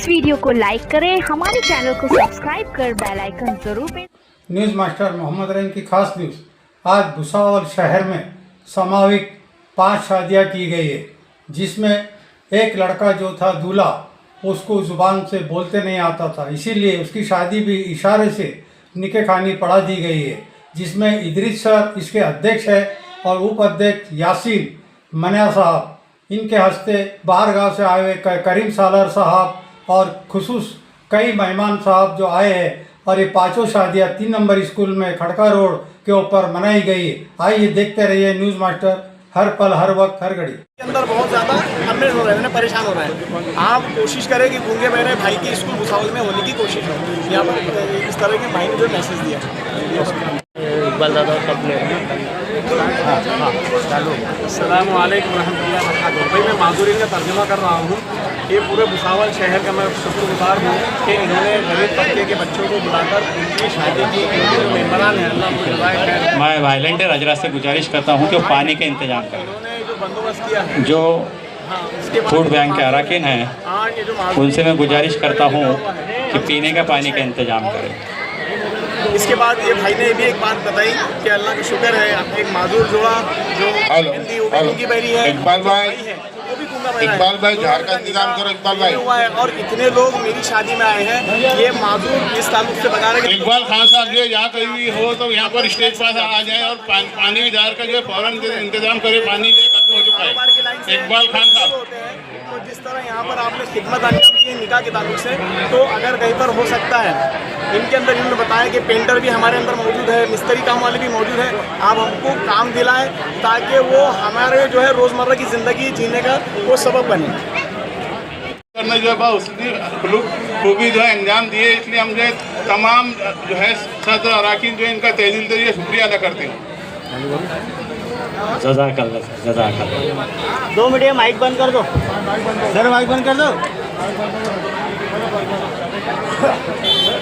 इस वीडियो को लाइक करें, हमारे चैनल को सब्सक्राइब कर बेल आइकन जरूर प्रेस। न्यूज़ मास्टर मोहम्मद रहीम की खास न्यूज़। आज भुसावल शहर में सामूहिक 5 शादियाँ की गई है, जिसमें एक लड़का जो था दूल्हा, उसको ज़ुबान से बोलते नहीं आता था, इसीलिए उसकी शादी भी इशारे से निकाह खानी पढ़ा दी गई है, जिसमें इदरीस सर इसके अध्यक्ष है और उप अध्यक्ष यासीन मनिया साहब, इनके हस्ते बाहर गाँव से आए हुए करीम सालर साहब और खुसूस कई मेहमान साहब जो आए हैं, और ये 5 शादियाँ 3 नंबर स्कूल में खड़का रोड के ऊपर मनाई गई है। आइए देखते रहिए न्यूज़ मास्टर, हर पल हर वक्त हर घड़ी। के अंदर बहुत ज़्यादा अनमेट हो रहे हैं, परेशान हो रहे हैं। आप कोशिश करें कि गूंगे बहरे भाई के स्कूल भुसावल में होने की कोशिश हो। यहाँ पर इस तरह के भाई ने जो मैसेज दिया इकबाल दादा अस्सलामु अलैकुम रहमतुल्लाहि व बरकातहू। भाई मैं माजूरीन का तर्जुमा कर रहा हूँ। ये पूरे भुसावल शहर का मैं शुक्रगुजार हूँ कि इन्होंने गरीब तबके के बच्चों को बुलाकर उनकी शादी की। जो मेम्बरान हैं, अल्लाह उनको जज़ाए खैर। मैं वायलेंटियर हजरत से गुजारिश करता हूँ कि पानी का इंतजाम करें। इन्होंने जो बंदोबस्त किया है, जो इसके बाद फूड बैंक के अरकान हैं, उनसे मैं गुजारिश करता हूँ कि पीने का पानी का इंतजाम करें। इसके बाद ये भाई ने भी एक बात बताई कि अल्लाह का शुक्र है, एक माजूर जोड़ा जो हिंदी उनकी बहरी है, इकबाल भाई, वो भी गूंगा बहरा है। इकबाल भाई झाड़ का इंतजाम करो। इकबाल भाई हुआ है और इतने लोग मेरी शादी में आए हैं। ये माजूर इस ताल्लुक से बता रहे हैं। इकबाल खान साहब जो यहाँ कहीं भी हो तो यहाँ पर स्टेज पास आ जाए और पानी जार का जो है फौरन इंतजाम करे। पानी जो खत्म हो चुका है। इकबाल खान साहब, तो जिस तरह यहाँ पर आपने खिदमत अंजाम दी है निकाह के ताल्लुक से, तो अगर कहीं पर हो सकता है, इनके अंदर इन्होंने बताया कि पेंटर भी हमारे अंदर मौजूद है, मिस्त्री काम वाले भी मौजूद है। आप हमको काम दिलाएं ताकि वो हमारे जो है रोज़मर्रा की ज़िंदगी जीने का वो सबब बने। करने जो है उसकी खूबी जो है अंजाम दिए, इसलिए हम जो है तमाम जो है सदर अरकान जो है इनका तहे दिल से शुक्रिया अदा करते हैं। जज़ाकल्लाह। 2 मिनट माइक बंद कर दो, सर माइक बंद कर दो।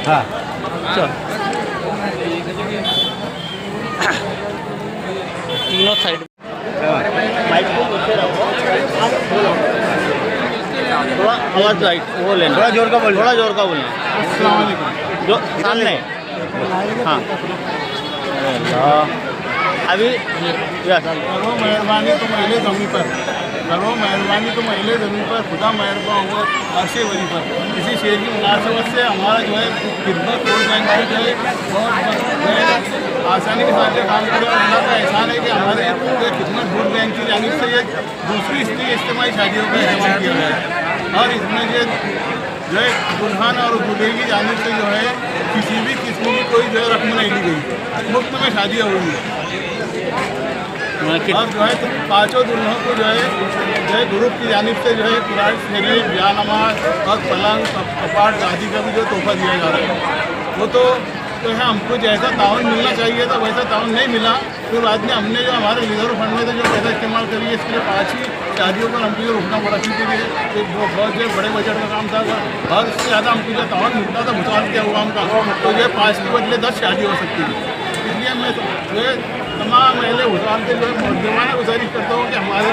हाँ चलो, तीनों साइड माइक को नीचे रखो, थोड़ा आवाज़ लाइट वो लेना, थोड़ा जोर का बोलना, थोड़ा जोर का बोलना। अस्सलाम वालेकुम। जो सामने हाँ अभी करो मेहरबानी तो मैले ज़मीन पर, करो मेहरबानी तो मैले ज़मीन पर, खुदा मेहरबान हुआ अर्शे वली पर। इसी शेर की मुनासिबत से हमारा जो है खिदमत फूड बैंक में जो है बहुत आसानी के साथ काम करें। और अल्लाह का एहसान है कि हमारे खिदमत फूड बैंक की जानिब से ये दूसरी इज्तिमाई शादियों का इस्तेमाल किया गया है। और इसमें जो है दुल्हन और दूल्हे की जानिब से जो है किसी भी किस्म की कोई जो है रकम नहीं ली गई, मुफ्त में शादियाँ हुई है। और जो है 5 दुल्हों को जो है ग्रुप की जानिब से जो है कुरान शरीफ, जानमाज और पलंग कपाट आदि का भी जो तोहफा दिया जा रहा है। वो तो है हमको जैसा ताउन मिलना चाहिए था वैसा ताउन नहीं मिला। फिर बाद में हमने जो हमारे रिजर्व फंड में से जो पैसा इस्तेमाल करिए, इसके लिए 5 ही शादियों पर हमको जो रुकना पड़ा, क्योंकि ये बहुत जो बड़े बजट का काम था और इससे ज़्यादा हमको जो ताउन मिलता था भुसावल के अवाम का, तो जो 5 के बदले 10 शादी हो सकती है। इसलिए मैं जो है तमाम महिला भुसावल के जो है मुद्दमाना गुजारिश करता हूँ कि हमारे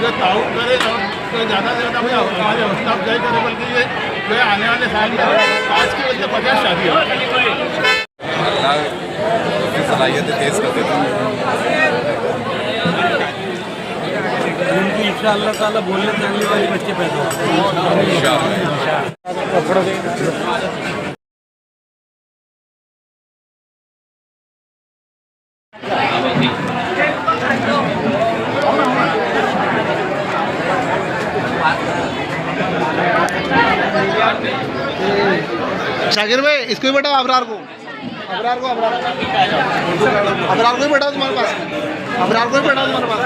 जो ताउन करे और ज़्यादा से ज़्यादा हमारे हौसला अफजाई करे, बल्कि ये जो है आने वाले साल में 5 के बदले 50 शादी हो। सलाहियतें तेज कर देता हूँ उनकी इंशाअल्लाह ताला बोलने चलने वाले बच्चे पैदा शाकिर भाई इसको ही बैठा, अबरार को ही बैठा तुम्हारे पास, अबरार को ही बैठा तुम्हारे पास।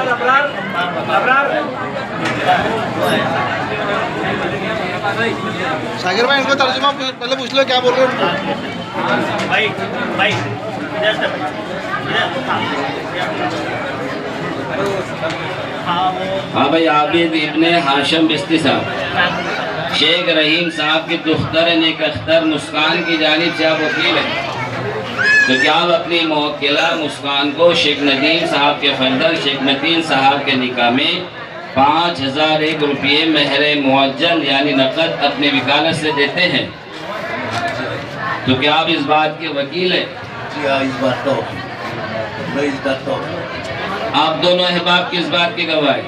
शाकिर भाई इनको तर्जुमा पहले पूछ लो क्या बोल रहे हो भाई। हाँ भाई, आबिद इब्ने हाशिम बिस्ती साहब, शेख रहीम साहब की दुख्तर नेक अख्तर मुस्कान की जानिब से आप वकील हैं, तो क्या आप अपनी मुवक्किला मुस्कान को शेख नदीम साहब के फर्जंद शेख नदीम साहब के निकाह में 5001 रुपये महर मुअज्जल यानी नकद अपने वकालत से देते हैं। तो क्या आप इस बात के वकील हैं? जी हाँ, इस बात का मैं इस बात का आप दोनों अहबाब किस बात के गवाह हैं?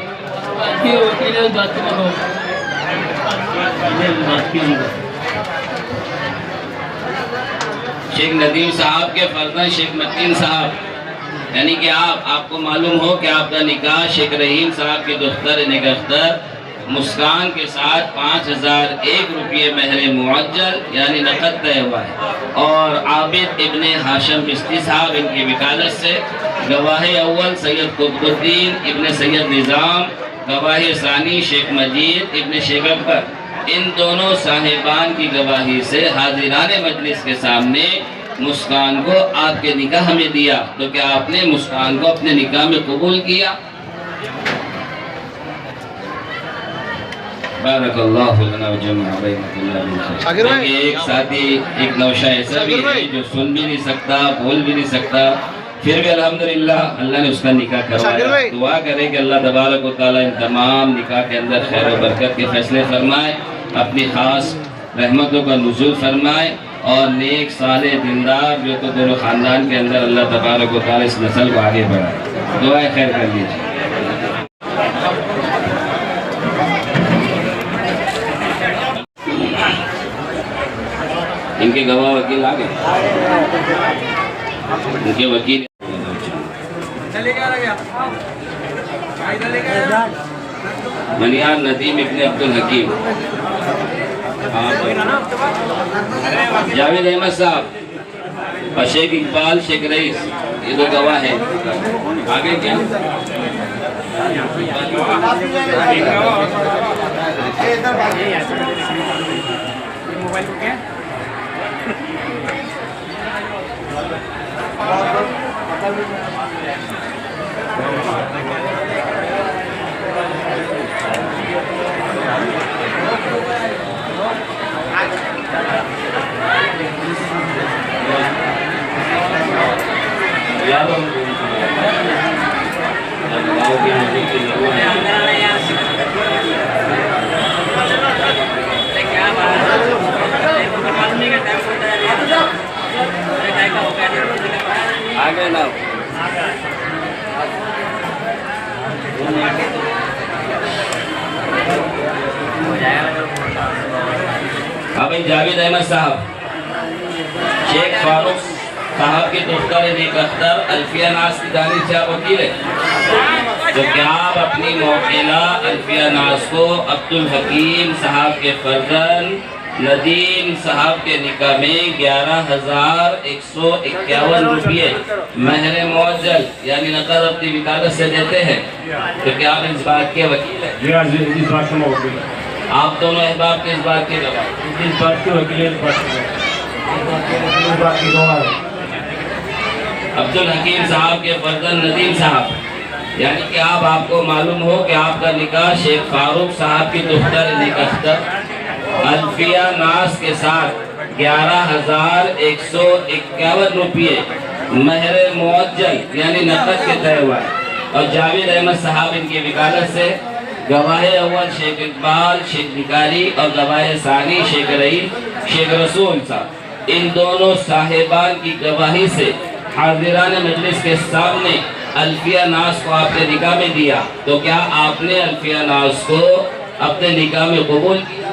शेख नदीम साहब के फर्जंद शेख मतीन साहब, यानी कि आपको मालूम हो कि आपका निकाह शेख रहीम साहब के दफ्तर निगहतर मुस्कान के साथ 5001 रुपये महर मुअज्जल यानी नकद तय हुआ है। और आबिद इब्ने हाशम बिस्ती साहब इनकी वकालत से गवाह अव्वल सैयद कुतुबुद्दीन इब्ने सैयद निज़ाम, गवाह सानी शेख मजीद इब्ने शेख अकबर, इन दोनों साहिबान की गवाही से हाजिरान मजलिस के सामने मुस्कान को आपके निकाह में दिया। तो क्या आपने मुस्कान को अपने निकाह में कबूल किया? एक साथी एक नौशा ऐसा भी है जो सुन भी नहीं सकता, बोल भी नहीं सकता, फिर भी अल्हम्दुलिल्लाह अल्लाह ने उसका निकाह करवाया। दुआ करें कि अल्लाह तबारक व तआला इन तमाम निकाह के अंदर खैर और बरकत के फैसले फरमाए, अपनी खास रहमतों का नुज़ूल फरमाए और नेक साले दिलदार जो तो दोनों ख़ानदान के अंदर अल्लाह तबारक व तआला इस नस्ल को आगे बढ़ाए। दुआ खैर कर लीजिए। इनके गवाह वकील आ गए, इनके वकील मनियार नदीम इब्ने अब्दुल हकीम, जावेद अहमद साहब और शेख इकबाल शेख रईस, ये दो गवाह हैं। आगे क्या मोबाइल को क्या आगे ना अभी जावेद अहमद साहब शेख फारूक साहब के दफ्तर निगहतर अल्फिया नाज की जानिब से आप वकील है। तो क्या आप अपनी मौकिला अल्फिया नाज को अब्दुल हकीम साहब के फर्जंद नदीम साहब के निकाह में 11,151 रुपये महर मुअज्जल यानी नकद अपनी वकालत से देते हैं? तो क्या आप इस बात के वकील हैं? इस बात का वकील। आप दोनों अहबाब किस बात के गवाह? इस बात के वकील अब्दुल हकीम साहब के फर्जंद नदीम साहब, यानी कि आपको मालूम हो कि आपका निकाह शेख फारूक साहब की दफ्तर निगहतर अल्फिया नास के साथ 11,151 रुपये महर मुअज्जल यानी नकद के तय हुआ है। और जावेद अहमद साहब इनकी वकालत से गवाह अव्वल शेख इकबाल शेख निकारी और गवाह सानी शेख रईस शेख रसूल साहब, इन दोनों साहिबान की गवाही से हाजिरान मजलिस के सामने अल्फिया नास को आपने निकाह में दिया। तो क्या आपने अल्फिया नास को अपने निकाह में कबूल किया?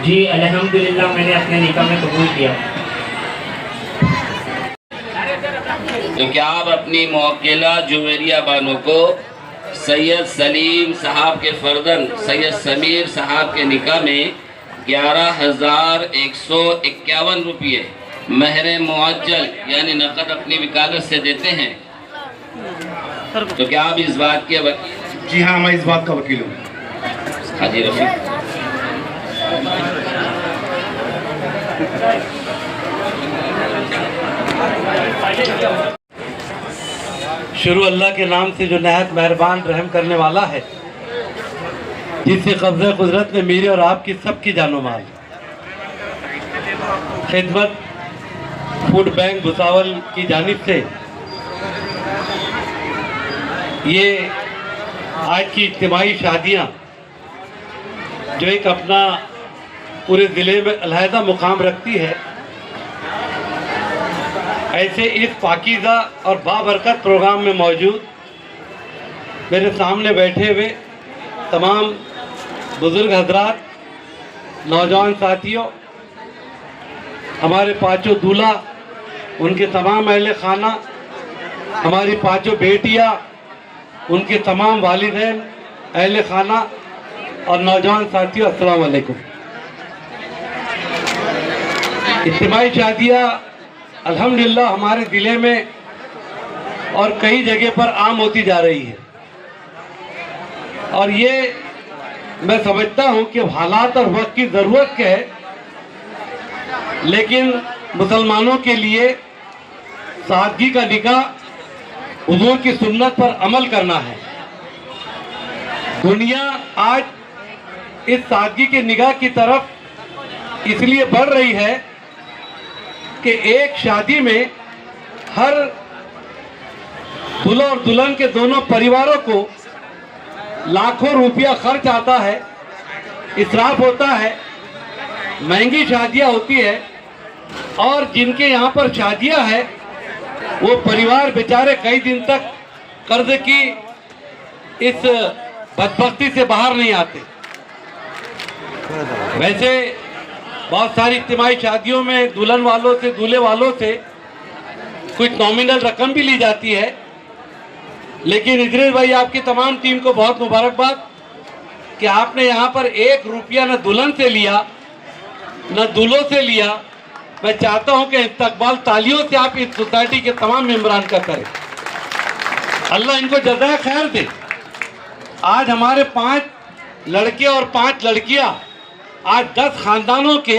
जी अल्हम्दुलिल्लाह मैंने अपने निकाह में कबूल किया। तो क्या आप अपनी मौकिला जुवेरिया बानो को सैयद सलीम साहब के फर्जंद सैयद समीर साहब के निकाह में 11,151 रुपये महर मुअज्जल यानी नकद अपनी वकालत से देते हैं? तो क्या आप इस बात के वकील? जी हाँ, मैं इस बात का वकील हूँ। हाजी रफीक शुरू अल्लाह के नाम से जो नहायत मेहरबान रहम करने वाला है, जिससे कब्ज़े कुदरत ने मेरी और आपकी सबकी जानो माल। खिदमत फूड बैंक भुसावल की जानिब से ये आज की इज्तिमाई शादियाँ जो एक अपना पूरे ज़िले में अलहदा मुकाम रखती है, ऐसे इस पाकीज़ा और बाबरकत प्रोग्राम में मौजूद मेरे सामने बैठे हुए तमाम बुज़ुर्ग हजरात, नौजवान साथियों, हमारे पाँचों दूल्हा, उनके तमाम अहले खाना, हमारी पाँचों बेटियाँ, उनके तमाम वालिदैन, अहले खाना और नौजवान साथियों, अस्सलाम वालेकुम। इज्तिमाई शादियाँ अल्हम्दुलिल्लाह हमारे ज़िले में और कई जगह पर आम होती जा रही है, और ये मैं समझता हूँ कि हालात और वक्त की ज़रूरत है, लेकिन मुसलमानों के लिए सादगी का निकाह हुजूर की सुन्नत पर अमल करना है। दुनिया आज इस सादगी के निगाह की तरफ इसलिए बढ़ रही है कि एक शादी में हर दूल्हा और दुल्हन के दोनों परिवारों को लाखों रुपया खर्च आता है, इसराफ होता है, महंगी शादियां होती है, और जिनके यहाँ पर शादियां है वो परिवार बेचारे कई दिन तक कर्ज की इस बदबख्ती से बाहर नहीं आते। वैसे बहुत सारी इज्तिमाई शादियों में दुल्हन वालों से, दूल्हे वालों से कुछ नॉमिनल रकम भी ली जाती है, लेकिन इदरीस भाई आपकी तमाम टीम को बहुत मुबारकबाद कि आपने यहाँ पर 1 रुपया न दुल्हन से लिया न दूल्हों से लिया। मैं चाहता हूँ कि इस्तकबाल तालियों से आप इस सोसाइटी के तमाम मेंबरान का करें। अल्लाह इनको जज़ाए खैर दे। आज हमारे 5 लड़के और 5 लड़कियाँ, आज 10 खानदानों के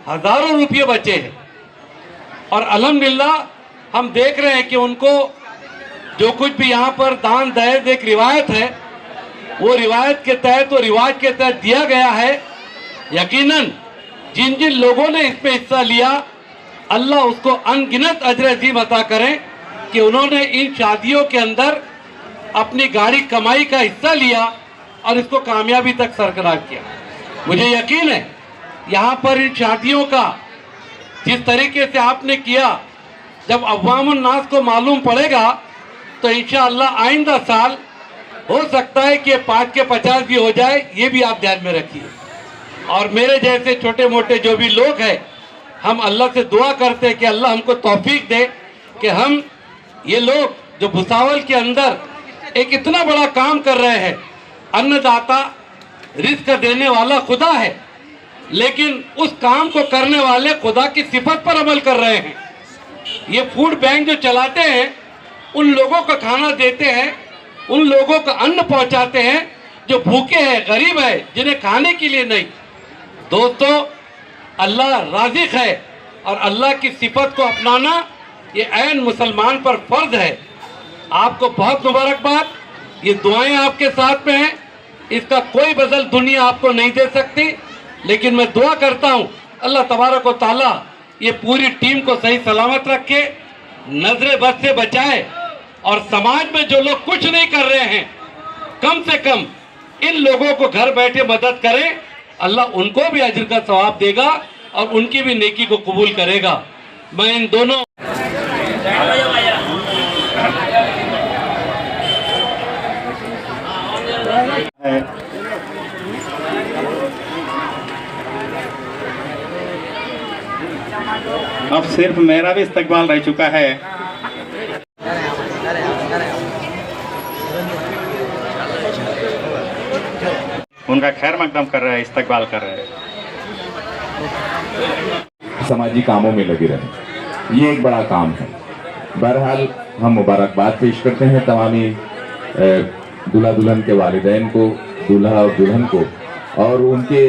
हज़ारों रुपये बचे हैं, और अल्हम्दुलिल्लाह हम देख रहे हैं कि उनको जो कुछ भी यहाँ पर दान दहेज एक रिवायत है, वो रिवायत के तहत, वो रिवाज के तहत दिया गया है। यकीनन जिन जिन लोगों ने इसमें हिस्सा लिया, अल्लाह उसको अनगिनत अजर अजीम अता करें कि उन्होंने इन शादियों के अंदर अपनी गाड़ी कमाई का हिस्सा लिया और इसको कामयाबी तक सरकरार किया। मुझे यकीन है यहाँ पर इन शादियों का जिस तरीके से आपने किया, जब अवामुन नास को मालूम पड़ेगा तो इंशाअल्लाह आइंदा साल हो सकता है कि 5 के 50 भी हो जाए, ये भी आप ध्यान में रखिए। और मेरे जैसे छोटे मोटे जो भी लोग हैं, हम अल्लाह से दुआ करते हैं कि अल्लाह हमको तौफीक दे कि हम ये लोग जो भुसावल के अंदर एक इतना बड़ा काम कर रहे हैं। अन्नदाता, रिस्क देने वाला खुदा है, लेकिन उस काम को करने वाले खुदा की सिफत पर अमल कर रहे हैं। ये फूड बैंक जो चलाते हैं, उन लोगों को खाना देते हैं, उन लोगों को अन्न पहुंचाते हैं जो भूखे हैं, गरीब है, जिन्हें खाने के लिए नहीं। दोस्तों, अल्लाह राज़िक़ है और अल्लाह की सिफत को अपनाना ये ऐन मुसलमान पर फर्ज है। आपको बहुत मुबारकबाद। ये दुआएं आपके साथ में हैं, इसका कोई बदल दुनिया आपको नहीं दे सकती, लेकिन मैं दुआ करता हूँ अल्लाह तबारक व तआला ये पूरी टीम को सही सलामत रखे, नजरे बद से बचाए, और समाज में जो लोग कुछ नहीं कर रहे हैं, कम से कम इन लोगों को घर बैठे मदद करें। अल्लाह उनको भी अजर का सवाब देगा और उनकी भी नेकी को कबूल करेगा। मैं इन दोनों अब सिर्फ मेरा भी इस्तकबाल रह चुका है। उनका खैर मकदम कर रहे हैं, इस्तकबाल कर रहे हैं। समाजी कामों में लगे रहे, ये एक बड़ा काम है। बहरहाल हम मुबारकबाद पेश करते हैं तमामी दूल्हा दुल्हन के वालिदैन को, दूल्हा और दुल्हन को, और उनके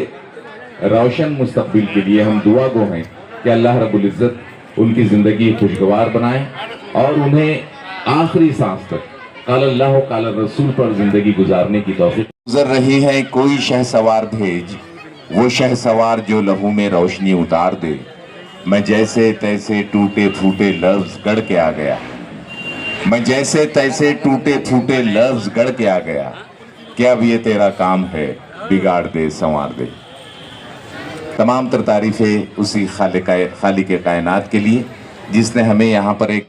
रोशन मुस्तकबिल के लिए हम दुआ गो हैं कि अल्लाह रब्बुल इज़्ज़त उनकी ज़िंदगी खुशगवार बनाए और उन्हें आखिरी सांस तक काल अल्लाह काल रसूल पर ज़िंदगी गुजारने की तौफीक। गुजर रही है कोई शहसवार भेज, वो शहसवार जो लहू में रोशनी उतार दे। मैं जैसे तैसे टूटे फूटे लफ्ज़ गढ़ के आ गया, मैं जैसे तैसे टूटे फूटे लफ्ज़ गढ़ के आ गया। कि अब ये तेरा काम है, बिगाड़ दे संवार दे। तमाम तर तारीफें उसी खालिक कायनात के लिए जिसने हमें यहाँ पर एक